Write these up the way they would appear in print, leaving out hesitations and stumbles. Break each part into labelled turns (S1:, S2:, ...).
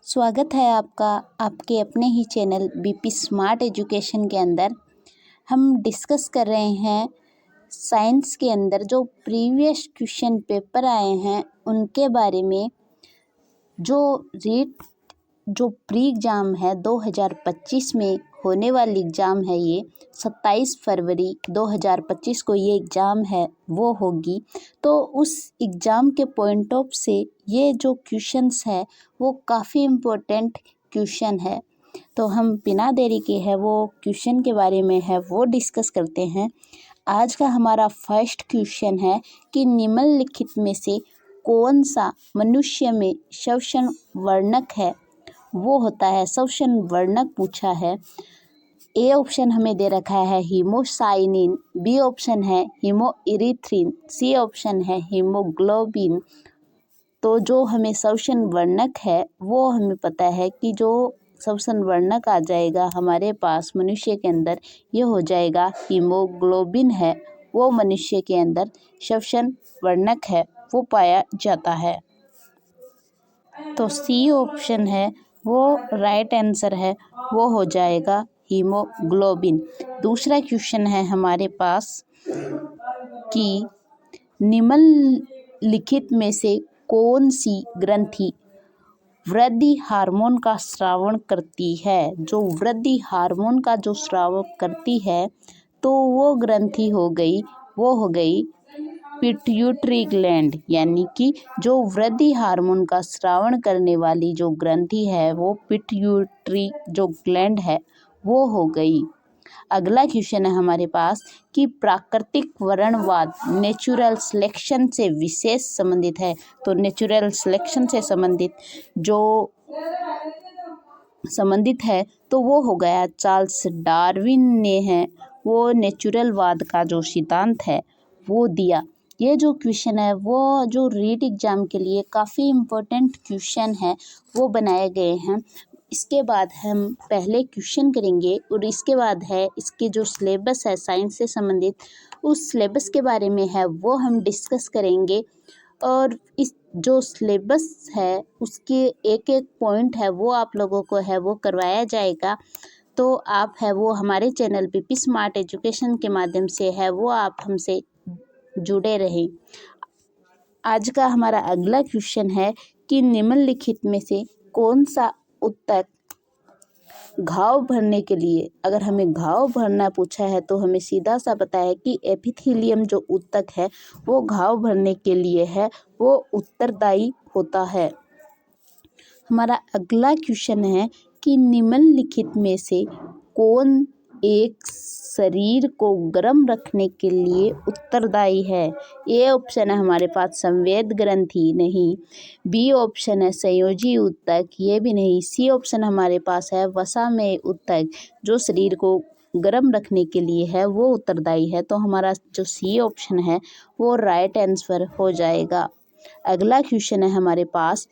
S1: स्वागत है आपका आपके अपने ही चैनल बीपी स्मार्ट एजुकेशन के अंदर। हम डिस्कस कर रहे हैं साइंस के अंदर जो प्रीवियस क्वेश्चन पेपर आए हैं उनके बारे में। जो प्री एग्ज़ाम है 2025 में होने वाली एग्ज़ाम है, ये 27 फरवरी 2025 को ये एग्ज़ाम है वो होगी। तो उस एग्ज़ाम के पॉइंट ऑफ से ये जो क्वेश्चंस है वो काफ़ी इम्पोर्टेंट क्वेश्चन है। तो हम बिना देरी के है वो क्वेश्चन के बारे में है वो डिस्कस करते हैं। आज का हमारा फर्स्ट क्वेश्चन है कि निम्नलिखित में से कौन सा मनुष्य में श्वसन वर्णक है। वो होता है श्वसन वर्णक पूछा है। ए ऑप्शन हमें दे रखा है हीमोसाइनिन, बी ऑप्शन है हीमोइरिथ्रिन, सी ऑप्शन है हीमोग्लोबिन। तो जो हमें श्वसन वर्णक है वो हमें पता है कि जो श्वसन वर्णक आ जाएगा हमारे पास मनुष्य के अंदर, ये हो जाएगा हीमोग्लोबिन है। वो मनुष्य के अंदर श्वसन वर्णक है वो पाया जाता है। तो सी ऑप्शन है वो राइट आंसर है, वो हो जाएगा हीमोग्लोबिन। दूसरा क्वेश्चन है हमारे पास कि निम्नलिखित में से कौन सी ग्रंथि वृद्धि हार्मोन का स्रावन करती है। जो वृद्धि हार्मोन का जो स्राव करती है तो वो ग्रंथि हो गई पिट्यूटरी ग्लैंड, यानी कि जो वृद्धि हार्मोन का स्रावन करने वाली जो ग्रंथि है वो पिट्यूटरी जो ग्लैंड है वो हो गई। अगला क्वेश्चन है हमारे पास कि प्राकृतिक वर्णवाद नेचुरल सिलेक्शन से विशेष संबंधित है। तो नेचुरल सिलेक्शन से संबंधित है तो वो हो गया चार्ल्स डार्विन ने है वो नेचुरल वाद का जो सिद्धांत है वो दिया। ये जो क्वेश्चन है वो जो रीट एग्जाम के लिए काफ़ी इम्पोर्टेंट क्वेश्चन है वो बनाए गए हैं। इसके बाद हम पहले क्वेश्चन करेंगे और इसके बाद है इसके जो सिलेबस है साइंस से संबंधित, उस सिलेबस के बारे में है वो हम डिस्कस करेंगे। और इस जो सिलेबस है उसके एक एक पॉइंट है वो आप लोगों को है वो करवाया जाएगा। तो आप है वो हमारे चैनल बीपी स्मार्ट एजुकेशन के माध्यम से है वो आप हमसे जुड़े रहें। आज का हमारा अगला क्वेश्चन है कि निम्नलिखित में से कौन सा ऊतक घाव भरने के लिए, अगर हमें घाव भरना पूछा है तो हमें सीधा सा पता है कि एपिथेलियम जो ऊतक है वो घाव भरने के लिए है वो उत्तरदायी होता है। हमारा अगला क्वेश्चन है कि निम्नलिखित में से कौन एक शरीर को गर्म रखने के लिए उत्तरदायी है। ए ऑप्शन है हमारे पास संवेद ग्रंथि, नहीं। बी ऑप्शन है संयोजी ऊतक, ये भी नहीं। सी ऑप्शन हमारे पास है वसामय ऊतक, जो शरीर को गर्म रखने के लिए है वो उत्तरदायी है। तो हमारा जो सी ऑप्शन है वो राइट आंसर हो जाएगा। अगला क्वेश्चन है हमारे पास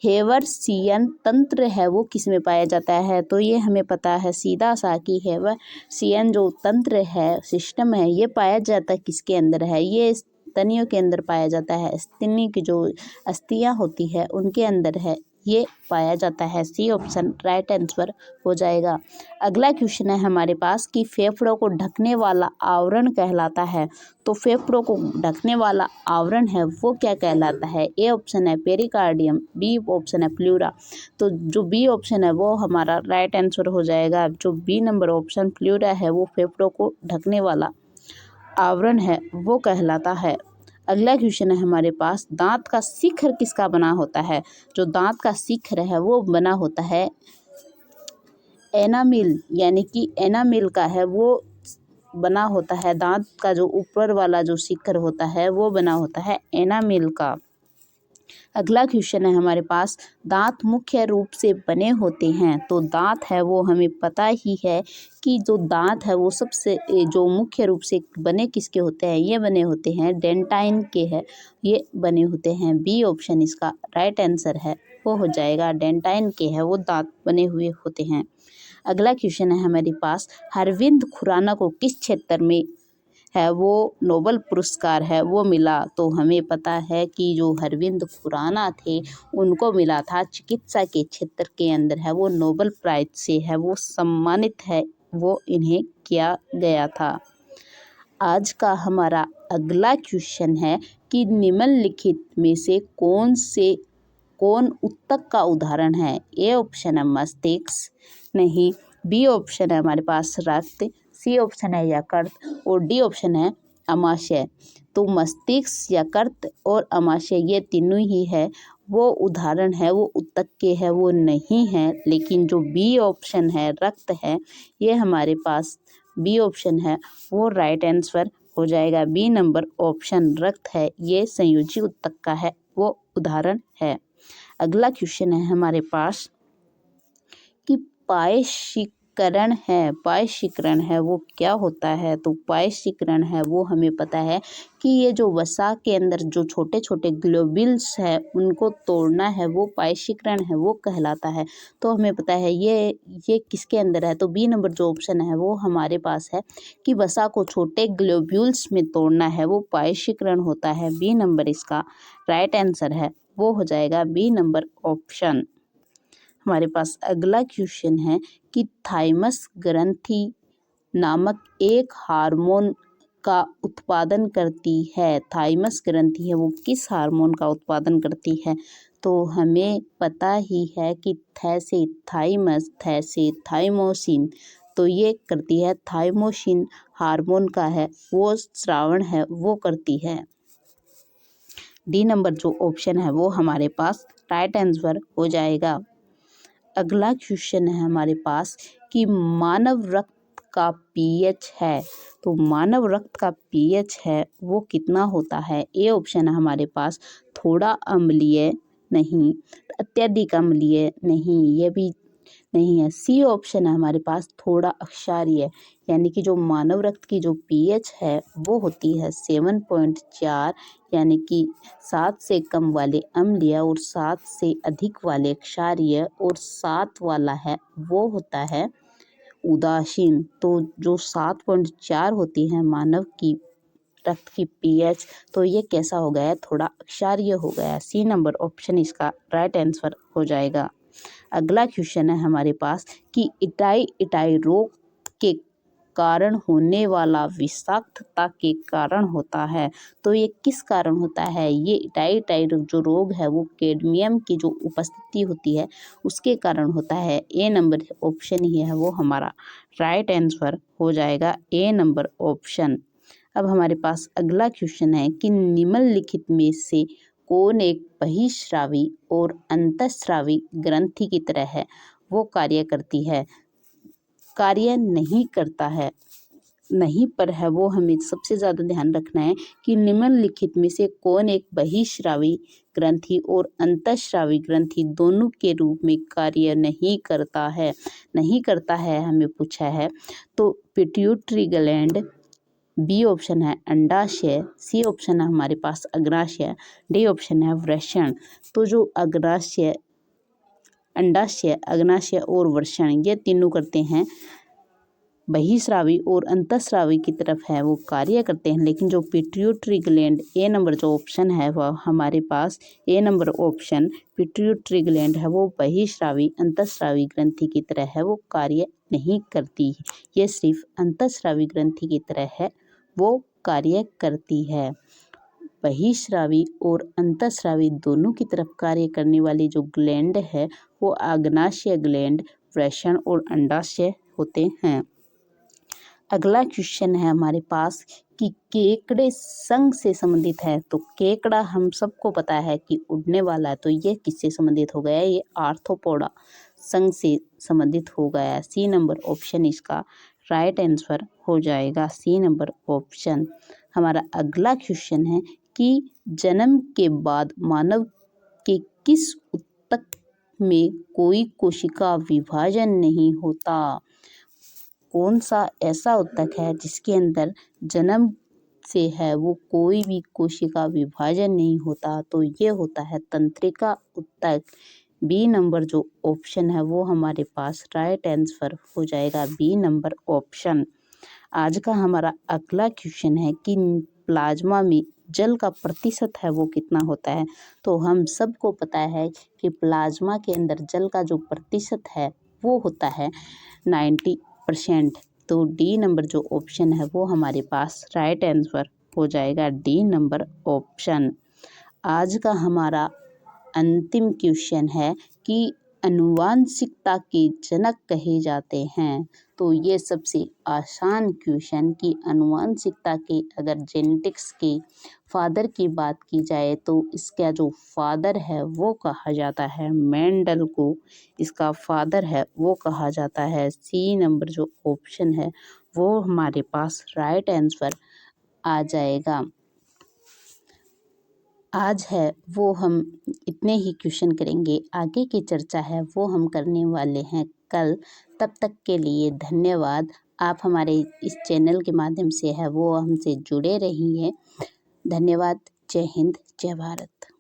S1: हेवरसियन तंत्र है वो किस में पाया जाता है। तो ये हमें पता है सीधा सा कि हेवरसियन जो तंत्र है सिस्टम है ये पाया जाता है किसके अंदर है, ये स्तनियों के अंदर पाया जाता है। स्तनी की जो अस्थियां होती है उनके अंदर है ये पाया जाता है। सी ऑप्शन राइट आंसर हो जाएगा। अगला क्वेश्चन है हमारे पास कि फेफड़ों को ढकने वाला आवरण कहलाता है। तो फेफड़ों को ढकने वाला आवरण है वो क्या कहलाता है। ए ऑप्शन है पेरिकार्डियम, बी ऑप्शन है प्लूरा। तो जो बी ऑप्शन है वो हमारा राइट आंसर हो जाएगा। जो बी नंबर ऑप्शन प्लूरा है वो फेफड़ों को ढकने वाला आवरण है वो कहलाता है। अगला क्वेश्चन है हमारे पास दांत का शिखर किसका बना होता है। जो दांत का शिखर है वो बना होता है एनामिल, यानी कि एनामिल का है वो बना होता है। दांत का जो ऊपर वाला जो शिखर होता है वो बना होता है एनामिल का। अगला क्वेश्चन है हमारे पास दांत मुख्य रूप से बने होते हैं। तो दांत है वो हमें पता ही है कि जो दांत है वो सबसे जो मुख्य रूप से बने किसके होते हैं, ये बने होते हैं डेंटाइन के है, ये बने होते हैं। बी ऑप्शन इसका राइट आंसर है वो हो जाएगा डेंटाइन के है वो दांत बने हुए होते हैं। अगला क्वेश्चन है हमारे पास अरविंद खुराना को किस क्षेत्र में है वो नोबेल पुरस्कार है वो मिला, तो हमें पता है कि जो अरविंद खुराना थे उनको मिला था चिकित्सा के क्षेत्र के अंदर है वो नोबेल प्राइज से है वो सम्मानित है, वो इन्हें किया गया था। आज का हमारा अगला क्वेश्चन है कि निम्नलिखित में से कौन उत्तक का उदाहरण है। ए ऑप्शन है मस्तिष्क, नहीं। बी ऑप्शन है हमारे पास रक्त, सी ऑप्शन है यकृत और डी ऑप्शन है अमाशय। तो मस्तिष्क, यकृत और अमाशय ये तीनों ही है वो उदाहरण है वो उत्तक के है वो नहीं है, लेकिन जो बी ऑप्शन है रक्त है ये हमारे पास बी ऑप्शन है वो राइट आंसर हो जाएगा। बी नंबर ऑप्शन रक्त है ये संयोजी उत्तक का है वो उदाहरण है। अगला क्वेश्चन है हमारे पास कि पायशीकरण है वो क्या होता है। तो पायशीकरण है वो हमें पता है कि ये जो वसा के अंदर जो छोटे छोटे ग्लोब्यूल्स है उनको तोड़ना है वो पायशीकरण है वो कहलाता है। तो हमें पता है ये किसके अंदर है। तो बी नंबर जो ऑप्शन है वो हमारे पास है कि वसा को छोटे ग्लोब्यूल्स में तोड़ना है वो पायशीकरण होता है। बी नंबर इसका राइट आंसर है वो हो जाएगा बी नंबर ऑप्शन। हमारे पास अगला क्वेश्चन है कि थाइमस ग्रंथि नामक एक हार्मोन का उत्पादन करती है। थाइमस ग्रंथि है वो किस हार्मोन का उत्पादन करती है। तो हमें पता ही है कि थ से थाइमस, थ से थाइमोसिन, तो ये करती है थाइमोसिन हार्मोन का है वो स्रावण है वो करती है। डी नंबर जो ऑप्शन है वो हमारे पास राइट आंसर हो जाएगा। अगला क्वेश्चन है हमारे पास कि मानव रक्त का पीएच है। तो मानव रक्त का पीएच है वो कितना होता है। ए ऑप्शन है हमारे पास थोड़ा अम्लीय, नहीं। अत्यधिक अम्लीय, नहीं, ये भी नहीं है। सी ऑप्शन है हमारे पास थोड़ा क्षारीय, यानी कि जो मानव रक्त की जो पीएच है वो होती है 7.4, यानी कि 7 से कम वाले अम्लीय और 7 से अधिक वाले क्षारीय और 7 वाला है वो होता है उदासीन। तो जो 7.4 होती है मानव की रक्त की पीएच, तो ये कैसा हो गया है, थोड़ा क्षारीय हो गया है। सी नंबर ऑप्शन इसका राइट आंसर हो जाएगा। अगला क्वेश्चन है हमारे पास कि इटाई रोग के कारण होने वाला विषाक्तता के कारण होता है। तो ये किस कारण होता है। ये इटाई जो रोग है वो कैडमियम की जो उपस्थिति होती है उसके कारण होता है। ए नंबर ऑप्शन ही है वो हमारा राइट आंसर हो जाएगा, ए नंबर ऑप्शन। अब हमारे पास अगला क्वेश्चन है कि निम्नलिखित में से कौन एक बहिःस्रावी और अंतःस्रावी ग्रंथि की तरह है वो कार्य करती है। कार्य नहीं करता है, नहीं पर है वो हमें सबसे ज़्यादा ध्यान रखना है कि निम्नलिखित में से कौन एक बहिःस्रावी ग्रंथि और अंतःस्रावी ग्रंथि दोनों के रूप में कार्य नहीं करता है। नहीं करता है हमें पूछा है। तो पिट्यूटरी ग्लैंड, बी ऑप्शन है अंडाशय, सी ऑप्शन है हमारे पास अग्नाशय, डी ऑप्शन है वृषण। तो जो अग्नाशय, अंडाशय, अग्नाशय और वृषण ये तीनों करते हैं बहिःस्रावी और अंतःस्रावी की तरफ है वो कार्य करते हैं, लेकिन जो पिट्यूटरी ग्लैंड ए नंबर जो ऑप्शन है वह हमारे पास ए नंबर ऑप्शन पिट्यूटरी ग्लैंड है वो बहिःस्रावी अंतःस्रावी ग्रंथि की तरह है वो कार्य नहीं करती। ये सिर्फ अंतःस्रावी ग्रंथि की तरह है वो कार्य करती है। बहिःस्रावी और अंतःस्रावी दोनों की तरफ कार्य करने वाली जो ग्लैंड है वो अग्नाशय ग्लैंड, वृषण और अंडाशय होते हैं। अगला क्वेश्चन है हमारे पास कि केकड़े संघ से संबंधित है। तो केकड़ा हम सबको पता है कि उड़ने वाला है, तो ये किससे संबंधित हो गया है, ये आर्थ्रोपोडा संघ से संबंधित हो गया है। सी नंबर ऑप्शन इसका राइट आंसर हो जाएगा, सी नंबर ऑप्शन। हमारा अगला क्वेश्चन है कि जन्म के बाद मानव के किस ऊतक में कोई कोशिका विभाजन नहीं होता। कौन सा ऐसा ऊतक है जिसके अंदर जन्म से है वो कोई भी कोशिका विभाजन नहीं होता। तो ये होता है तंत्रिका ऊतक। बी नंबर जो ऑप्शन है वो हमारे पास राइट आंसर हो जाएगा, बी नंबर ऑप्शन। आज का हमारा अगला क्वेश्चन है कि प्लाज्मा में जल का प्रतिशत है वो कितना होता है। तो हम सबको पता है कि प्लाज्मा के अंदर जल का जो प्रतिशत है वो होता है 90%। तो डी नंबर जो ऑप्शन है वो हमारे पास राइट आंसर हो जाएगा, डी नंबर ऑप्शन। आज का हमारा अंतिम क्वेश्चन है कि आनुवांशिकता के जनक कहे जाते हैं। तो ये सबसे आसान क्वेश्चन कि आनुवांशिकता के अगर जेनेटिक्स के फादर की बात की जाए तो इसका जो फादर है वो कहा जाता है मेंडल को, इसका फादर है वो कहा जाता है। सी नंबर जो ऑप्शन है वो हमारे पास राइट आंसर आ जाएगा। आज है वो हम इतने ही क्वेश्चन करेंगे, आगे की चर्चा है वो हम करने वाले हैं कल। तब तक के लिए धन्यवाद। आप हमारे इस चैनल के माध्यम से है वो हमसे जुड़े रहिए। धन्यवाद। जय हिंद, जय भारत।